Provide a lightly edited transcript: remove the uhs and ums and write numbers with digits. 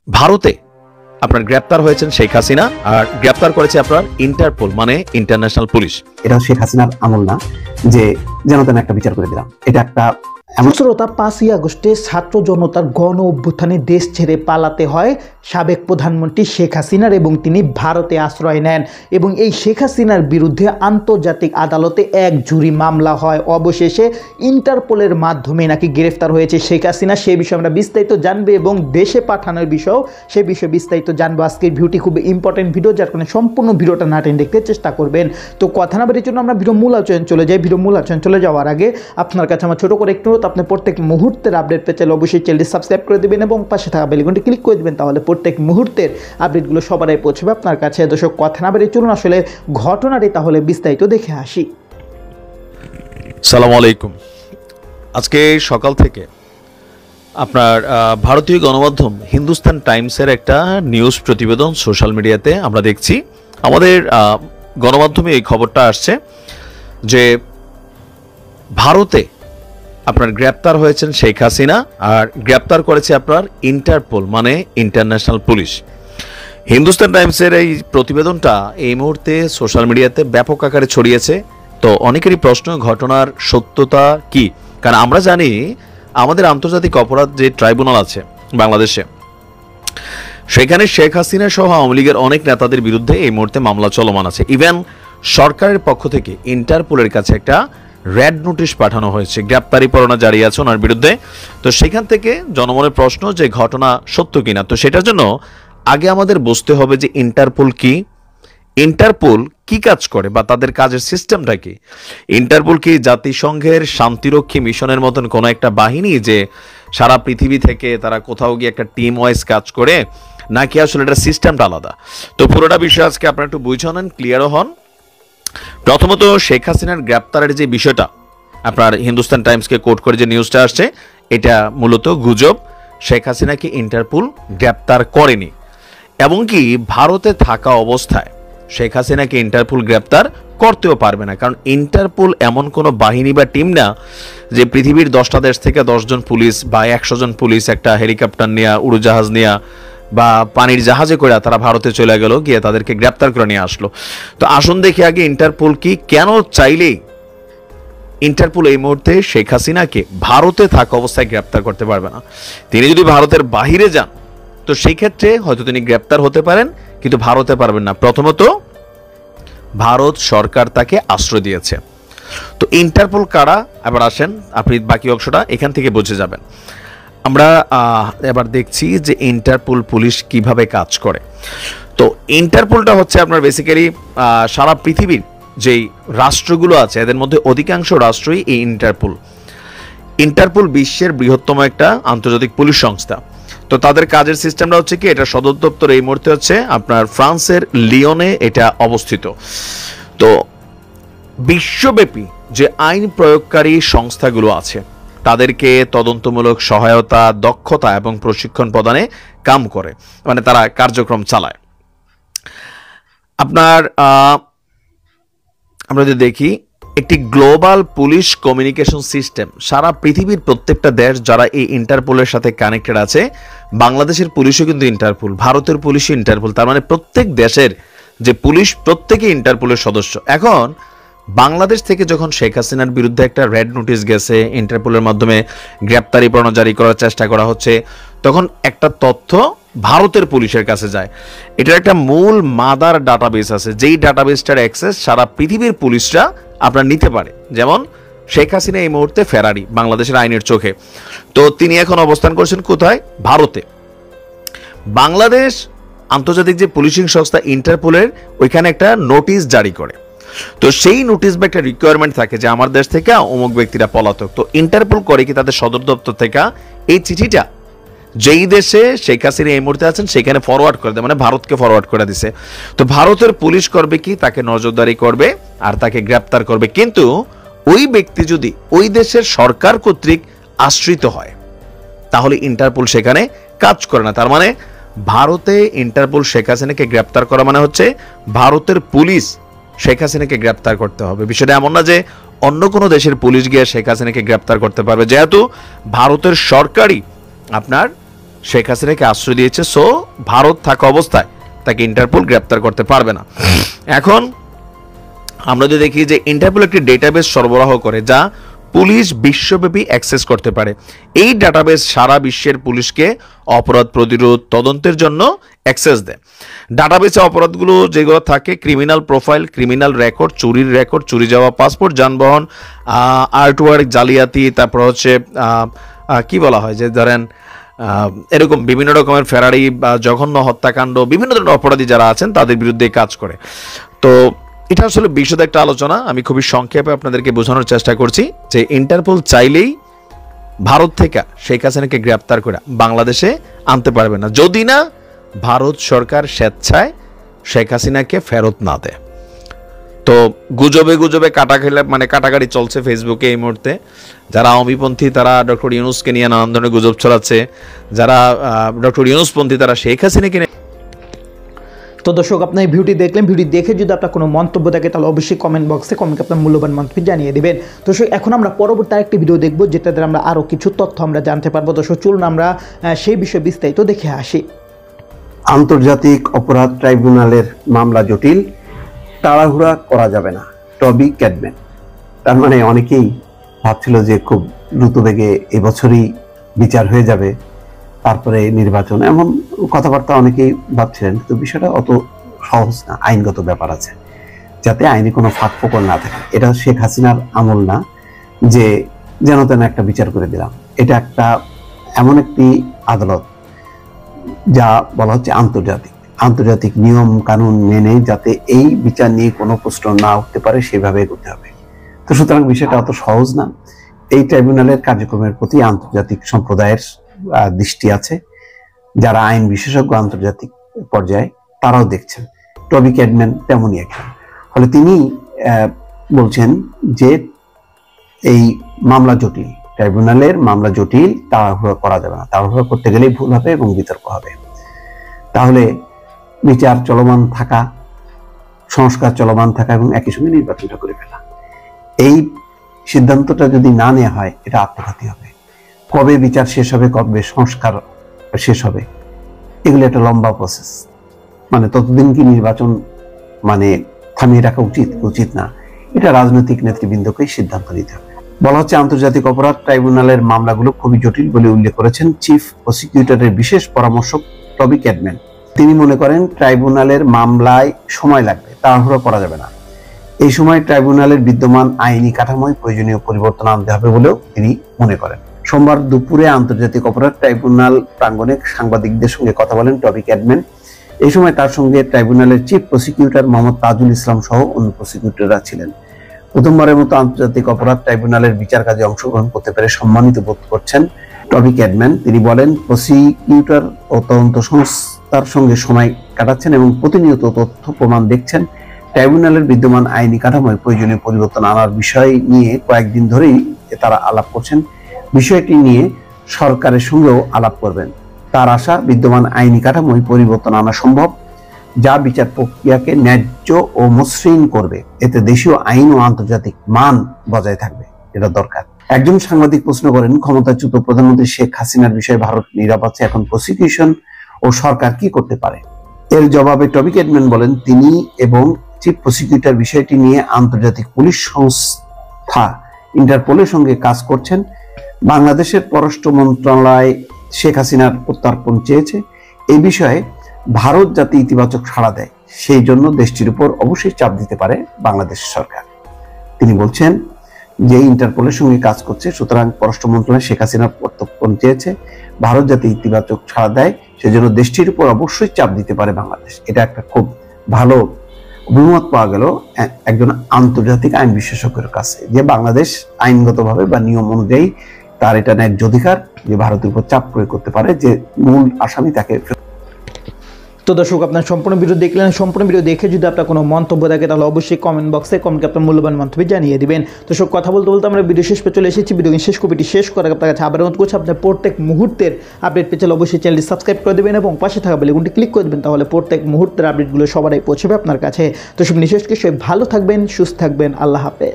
ভারতে আপনার গ্রেপ্তার হয়েছেন শেখ হাসিনা, আর গ্রেপ্তার করেছে আপনার ইন্টারপোল মানে ইন্টারন্যাশনাল পুলিশ। এটা শেখ হাসিনার আমল না যে যেন তেন একটা বিচার করে দিলাম। এটা একটা শ্রোতা, 5ই আগস্টে ছাত্র জনতার গণ অভ্যুত্থানে দেশ ছেড়ে পালাতে হয় সাবেক প্রধানমন্ত্রী শেখ হাসিনার এবং তিনি ভারতে আশ্রয় নেন এবং এই শেখ হাসিনার বিরুদ্ধে আন্তর্জাতিক আদালতে এক জুরি মামলা হয়। অবশেষে ইন্টারপোলের মাধ্যমে নাকি গ্রেফতার হয়েছে শেখ হাসিনা। সে বিষয়ে আমরা বিস্তারিত জানবো এবং দেশে পাঠানোর বিষয়েও সে বিষয়ে বিস্তারিত জানবো। আজকের ভিডিওটি খুব ইম্পর্টেন্ট ভিডিও, যার কারণে সম্পূর্ণ ভিডিওটা না টেনে দেখতে চেষ্টা করবেন। তো কথা না বাড়ির জন্য আমরা ভিডিও মূল আলোচনা চলে যাই। ভিডিও মূল আলোচনা চলে যাওয়ার আগে আপনার কাছে আমার ছোট করে একটু আপনি প্রত্যেক মুহূর্তের আপডেট পেতে চাইলে অবশ্যই চ্যানেলটি সাবস্ক্রাইব করে দেবেন এবং পাশে থাকা বেল আইকনটি ক্লিক করে দেবেন, তাহলে প্রত্যেক মুহূর্তের আপডেটগুলো সবারই পৌঁছবে আপনার কাছে। দর্শক, কথা না বেরিয়ে চলুন আসলে ঘটনাটি তাহলে বিস্তারিত দেখে আসি। সালাম আলাইকুম। আজকে সকাল থেকে আপনার ভারতীয় গণমাধ্যম হিন্দুস্তান টাইমসের একটা নিউজ প্রতিবেদন সোশ্যাল মিডিয়াতে আমরা দেখছি। আমাদের গণমাধ্যমে এই খবরটা আসছে যে ভারতে আপনার গ্রেপ্তার হয়েছেন শেখ হাসিনা, আর গ্রেপ্তার করেছে আপনার ইন্টারপোল মানে ইন্টারন্যাশনাল পুলিশ। হিন্দুস্তান টাইমসের এই প্রতিবেদনটা এই মুহূর্তে সোশ্যাল মিডিয়াতে ব্যাপক আকারে ছড়িয়েছে। তো অনেকেরই প্রশ্ন, ঘটনার সত্যতা কি? কারণ আমরা জানি আমাদের আন্তর্জাতিক অপরাধ যে ট্রাইব্যুনাল আছে বাংলাদেশে, সেখানে শেখ হাসিনা সহ আওয়ামী লীগের অনেক নেতাদের বিরুদ্ধে এই মুহূর্তে মামলা চলমান আছে। ইভেন সরকারের পক্ষ থেকে ইন্টারপোলের কাছে একটা রেড নোটিশ পাঠানো হয়েছে, গ্রেপ্তারি পরোয়ানা জারি আছে ওনার বিরুদ্ধে। তো সেখান থেকে জনমনের প্রশ্ন যে ঘটনা সত্য কিনা। তো সেটার জন্য আগে আমাদের বুঝতে হবে যে ইন্টারপোল কি, ইন্টারপোল কি কাজ করে বা তাদের কাজের সিস্টেমটা কি। ইন্টারপোল কি জাতিসংঘের শান্তিরক্ষী মিশনের মতন কোনো একটা বাহিনী যে সারা পৃথিবী থেকে তারা কোথাও গিয়ে একটা টিম ওয়াইজ কাজ করে, নাকি আসলে এটা সিস্টেমটা আলাদা? তো পুরোটা বিষয় আজকে আপনারা একটু বুঝে নেন, ক্লিয়ারও হন। প্রথমত শেখ হাসিনার গ্রেপ্তারের যে বিষয়টা আপনার হিন্দুস্তান টাইমসকে কোট করে যে নিউজটা আসছে, এটা মূলত গুজব। শেখ হাসিনাকে ইন্টারপোল গ্রেপ্তার করেনি, এবং কি ভারতে থাকা অবস্থায় শেখ হাসিনাকে ইন্টারপোল গ্রেপ্তার করতেও পারবে না। কারণ ইন্টারপোল এমন কোনো বাহিনী বা টিম না যে পৃথিবীর 10টা দেশ থেকে 10 জন পুলিশ বা 100 জন পুলিশ একটা হেলিকপ্টার নিয়ে, উড়োজাহাজ নিয়ে বা পানির জাহাজে করে তারা ভারতে চলে গেল, গিয়ে তাদেরকে গ্রেপ্তার করে নিয়ে আসলো। তো আসুন দেখি আগে ইন্টারপোল কি, কেন চাইলেই ইন্টারপোল এই মুহূর্তে শেখ হাসিনাকে ভারতে থাকা অবস্থায় গ্রেপ্তার করতে পারবে না। তিনি যদি ভারতের বাহিরে যান তো সেই ক্ষেত্রে হয়তো তিনি গ্রেপ্তার হতে পারেন, কিন্তু ভারতে পারবেন না। প্রথমত ভারত সরকার তাকে আশ্রয় দিয়েছে। তো ইন্টারপোল কারা, এবার আসেন আপনি বাকি অংশটা এখান থেকে বুঝে যাবেন। আমরা এবার দেখছি যে ইন্টারপোল পুলিশ কিভাবে কাজ করে। তো ইন্টারপোলটা হচ্ছে আপনার বেসিক্যালি সারা পৃথিবীর যেই রাষ্ট্রগুলো আছে এদের মধ্যে অধিকাংশ রাষ্ট্রই এই ইন্টারপোল বিশ্বের বৃহত্তম একটা আন্তর্জাতিক পুলিশ সংস্থা। তো তাদের কাজের সিস্টেমটা হচ্ছে কি, এটা সদর দপ্তর এই মুহূর্তে হচ্ছে আপনার ফ্রান্সের লিওনে এটা অবস্থিত। তো বিশ্বব্যাপী যে আইন প্রয়োগকারী সংস্থাগুলো আছে তাদেরকে তদন্তমূলক সহায়তা, দক্ষতা এবং প্রশিক্ষণ প্রদানে কাম করে, মানে তারা কার্যক্রম চালায়। আপনার আমরা যদি দেখি একটি গ্লোবাল পুলিশ কমিউনিকেশন সিস্টেম, সারা পৃথিবীর প্রত্যেকটা দেশ যারা এই ইন্টারপোলের সাথে কানেক্টেড আছে, বাংলাদেশের পুলিশও কিন্তু ইন্টারপোল, ভারতের পুলিশও ইন্টারপোল, তার মানে প্রত্যেক দেশের যে পুলিশ প্রত্যেকেই ইন্টারপোলের সদস্য। এখন বাংলাদেশ থেকে যখন শেখ হাসিনার বিরুদ্ধে একটা রেড নোটিশ গেছে, ইন্টারপোলের মাধ্যমে গ্রেপ্তারি পরোয়ানা জারি করার চেষ্টা করা হচ্ছে, তখন একটা তথ্য ভারতের পুলিশের কাছে যায়। এটার একটা মূল মাদার ডাটাবেস আছে, যেই ডাটাবেসটার অ্যাক্সেস সারা পৃথিবীর পুলিশরা আপনার নিতে পারে। যেমন শেখ হাসিনা এই মুহূর্তে ফেরারি বাংলাদেশের আইনের চোখে, তো তিনি এখন অবস্থান করছেন কোথায়? ভারতে। বাংলাদেশ আন্তর্জাতিক যে পুলিশিং সংস্থা ইন্টারপোলের ওইখানে একটা নোটিশ জারি করে। তো সেই নোটিশ বা একটা রিকোয়ারমেন্ট থাকে যে আমার দেশ থেকে অমুক ব্যক্তিরা পলাতক। তো ইন্টারপোল করে কি তাদের সদর দপ্তর থেকে এই চিঠিটা যেই দেশে শেখ হাসিনা এই মুহূর্তে আছেন সেখানে ফরওয়ার্ড করে দেয়, মানে ভারতকে ফরওয়ার্ড করে দিছে। তো ভারতের পুলিশ করবে কি, তাকে নজরদারি করবে আর তাকে গ্রেপ্তার করবে। কিন্তু ওই ব্যক্তি যদি ওই দেশের সরকার কর্তৃক আশ্রিত হয় তাহলে ইন্টারপোল সেখানে কাজ করে না। তার মানে ভারতে ইন্টারপোল শেখ হাসিনাকে গ্রেপ্তার করা মানে হচ্ছে ভারতের পুলিশ শেখ হাসিনাকে গ্রেপ্তার করতে হবে। বিষয়টা এমন না যে অন্য কোনো দেশের পুলিশ গিয়ে শেখ হাসিনাকে গ্রেপ্তার করতে পারবে, যেহেতু ভারতের সরকারই আপনার শেখ হাসিনাকে আশ্রয় দিয়েছে, সো ভারত থাকা অবস্থায় তাকে ইন্টারপোল গ্রেপ্তার করতে পারবে না। এখন আমরা যদি দেখি যে ইন্টারপোল একটি ডেটাবেস সরবরাহ করে যা পুলিশ বিশ্বব্যাপী অ্যাক্সেস করতে পারে। এই ডাটাবেস সারা বিশ্বের পুলিশকে অপরাধ প্রতিরোধ তদন্তের জন্য অ্যাক্সেস দেয়। ডাটাবেসে অপরাধগুলো যেগুলো থাকে, ক্রিমিনাল প্রোফাইল, ক্রিমিনাল রেকর্ড, চুরির রেকর্ড, চুরি যাওয়া পাসপোর্ট, যানবাহন, আর্টওয়ার্ক, জালিয়াতি, তারপর হচ্ছে কি বলা হয় যে ধরেন এরকম বিভিন্ন রকমের ফেরারি বা জঘন্য হত্যাকাণ্ড, বিভিন্ন ধরনের অপরাধী যারা আছেন তাদের বিরুদ্ধে কাজ করে। তো এটা আসলে বিশদ একটা আলোচনা, আমি খুবই সংক্ষেপে আপনাদেরকে বোঝানোর চেষ্টা করছি যে ইন্টারপোল চাইলেই ভারত থেকে শেখ হাসিনাকে গ্রেপ্তার করে বাংলাদেশে আনতে পারবে না, যদি না ভারত সরকার স্বেচ্ছায় শেখ হাসিনাকে ফেরত না দেয়। তো গুজবে গুজবে কাটাকাটি চলছে ফেসবুকে এই মুহূর্তে। যারা আওয়ামীপন্থী তারা ডক্টর ইউনূসকে নিয়ে নানান ধরনের গুজব ছড়াচ্ছে, যারা ডক্টর ইউনূসপন্থী তারা শেখ হাসিনাকে নিয়ে। তো দর্শক, আপনার এই ভিডিওটি দেখলেন, ভিডিও দেখে যদি আপনার কোনো মন্তব্য থাকে তাহলে অবশ্যই কমেন্ট বক্সে কমেন্টে আপনার মূল্যবান মন্তব্য জানিয়ে দেবেন। দর্শক, এখন আমরা পরবর্তী আরেকটি ভিডিও দেখব যেটাতে আমরা আরও কিছু তথ্য আমরা জানতে পারবো। দর্শক, চলুন আমরা সেই বিষয়ে বিস্তারিত দেখে আসি। আন্তর্জাতিক অপরাধ ট্রাইব্যুনালের মামলা জটিল, তাড়াহুড়া করা যাবে না, টবি ক্যাডম্যান। তার মানে অনেকেই ভাবছিল যে খুব দ্রুত বেগে এবছরই বিচার হয়ে যাবে, তারপরে নির্বাচন, এমন কথাবার্তা অনেকেই ভাবছিলেন। কিন্তু বিষয়টা অত সহজ না, আইনগত ব্যাপার আছে, যাতে আইনে কোনো ফাঁকফোকর না থাকে। এটা শেখ হাসিনার আমল না যে যেন তেন একটা বিচার করে দিলাম। এটা একটা এমন একটি আদালত যা বলা হচ্ছে আন্তর্জাতিক নিয়ম কানুন মেনে যাতে এই বিচার নিয়ে কোনো প্রশ্ন না উঠতে পারে সেভাবে এগোতে হবে। তো সুতরাং বিষয়টা অত সহজ না। এই ট্রাইব্যুনালের কার্যক্রমের প্রতি আন্তর্জাতিক সম্প্রদায়ের দৃষ্টি আছে, যারা আইন বিশেষজ্ঞ আন্তর্জাতিক পর্যায়ে তারাও দেখছেন। টবি ক্যাডম্যান তেমনই একজন। ফলে তিনি বলছেন যে এই মামলা জটিল, ট্রাইব্যুনালের মামলা জটিল, তাড়াহুড়ো করা যাবে না, তাড়াহুড়ো করতে গেলেই ভুল হবে এবং বিতর্ক হবে। তাহলে বিচার চলমান থাকা, সংস্কার চলমান থাকা এবং একই সঙ্গে নির্বাচনটা করে ফেলা, এই সিদ্ধান্তটা যদি না নেওয়া হয় এটা আত্মঘাতী হবে। কবে বিচার শেষ হবে, কবে সংস্কার শেষ হবে, এগুলো একটা লম্বা প্রসেস। মানে ততদিন কি নির্বাচন থামিয়ে রাখা উচিত না, এটা রাজনৈতিক নেতৃবৃন্দকেই সিদ্ধান্ত নিতে হবে। বলা হচ্ছে আন্তর্জাতিক অপরাধ ট্রাইব্যুনালের মামলাগুলো খুবই জটিল বলে উল্লেখ করেছেন চিফ প্রসিকিউটরের বিশেষ পরামর্শক টবি ক্যাডম্যান। তিনি মনে করেন ট্রাইব্যুনালের মামলায় সময় লাগবে, তাড়াহুড়ো করা যাবে না। এই সময় ট্রাইব্যুনালের বিদ্যমান আইনি কাঠামোয় প্রয়োজনীয় পরিবর্তন আনতে হবে বলেও তিনি মনে করেন। সোমবার দুপুরে আন্তর্জাতিক অপরাধ ট্রাইব্যুনাল প্রাঙ্গণে সাংবাদিকদের সঙ্গে কথা বলেন টবি ক্যাডম্যান। এই সময় তার সঙ্গে ট্রাইব্যুনালের চিফ প্রসিকিউটর মোহাম্মদ তাজুল ইসলাম সহ অন্য প্রসিকিউটররা ছিলেন। প্রথমবারের মতো আন্তর্জাতিক অপরাধ ট্রাইব্যুনালের বিচার কাজে অংশগ্রহণ করতে পেরে সম্মানিত বোধ করছেন টবি ক্যাডম্যান। তিনি বলেন, প্রসিকিউটর ও তদন্ত সংস্থার সঙ্গে সময় কাটাচ্ছেন এবং প্রতিনিয়ত তথ্য প্রমাণ দেখছেন। ট্রাইব্যুনালের বিদ্যমান আইনি কাঠামোয় প্রয়োজনীয় পরিবর্তন আনার বিষয় নিয়ে কয়েকদিন ধরেই তারা আলাপ করছেন। বিষয়টি নিয়ে সরকারের সঙ্গেও আলাপ করবেন। তার আশা বিদ্যমান আইনি কাঠামোয় পরিবর্তন আনা সম্ভব, যা বিচার প্রক্রিয়াকে ন্যায্য ও মসৃণ করবে। এতে দেশীয় আইন ও আন্তর্জাতিক মান বজায় থাকবে, এটা দরকার। একজন সাংবাদিক প্রশ্ন করেন, ক্ষমতাচ্যুত প্রধানমন্ত্রী শেখ হাসিনার বিষয়ে ভারত নীরব আছে, এখন প্রসিকিউশন ও সরকার কি করতে পারে? এর জবাবে টবি ক্যাডম্যান বলেন, তিনি এবং চিফ প্রসিকিউটর বিষয়টি নিয়ে আন্তর্জাতিক পুলিশ সংস্থা ইন্টারপোলের সঙ্গে কাজ করছেন। বাংলাদেশের পররাষ্ট্র মন্ত্রণালয় শেখ হাসিনার প্রত্যর্পণ চেয়েছে। এই বিষয়ে ভারত যাতে ইতিবাচক সাড়া দেয় সেই জন্য দেশটির উপর অবশ্যই চাপ দিতে পারে বাংলাদেশ সরকার। তিনি বলছেন যে ইন্টারপোলের সঙ্গে কাজ করছে, সুতরাং পররাষ্ট্র মন্ত্রণালয় শেখ হাসিনার প্রত্যর্পণ চেয়েছে, ভারত যাতে ইতিবাচক সাড়া দেয় সেজন্য দেশটির উপর অবশ্যই চাপ দিতে পারে বাংলাদেশ। এটা একটা খুব ভালো অভিমত পাওয়া গেল একজন আন্তর্জাতিক আইন বিশেষজ্ঞের কাছে, যে বাংলাদেশ আইনগতভাবে বা নিয়ম অনুযায়ী তার এটা ন্যায্য অধিকার যে ভারতের উপর চাপ প্রয়োগ করতে পারে, যে মূল আসামি তাকে। তো দর্শক, আপনার সম্পূর্ণ ভিডিও দেখলেন। সম্পূর্ণ ভিডিও দেখে যদি আপনার কোনো মন্তব্য থাকে তাহলে অবশ্যই কমেন্ট বক্সে কমেন্টে আপনার মূল্যবান মন্তব্য জানিয়ে দিবেন। দর্শক, কথা বলতে বলতে আমরা ভিডিও শেষ পে চলে এসেছি। ভিডিও শেষ কপিটি শেষ করার আপনার কাছে আবার অনুরোধ করছি, আপনার প্রত্যেক মুহূর্তের আপডেট পেতে অবশ্যই চ্যানেলটি সাবস্ক্রাইব করে দেবেন এবং পাশে থাকা বেল আইকনটি ক্লিক করে দেবেন, তাহলে প্রত্যেক মুহূর্তের আপডেটগুলো সবারই পৌঁছবে আপনার কাছে। তো সব নিঃশেষ সবাই ভালো থাকবেন, সুস্থ থাকবেন। আল্লাহ হাফেজ।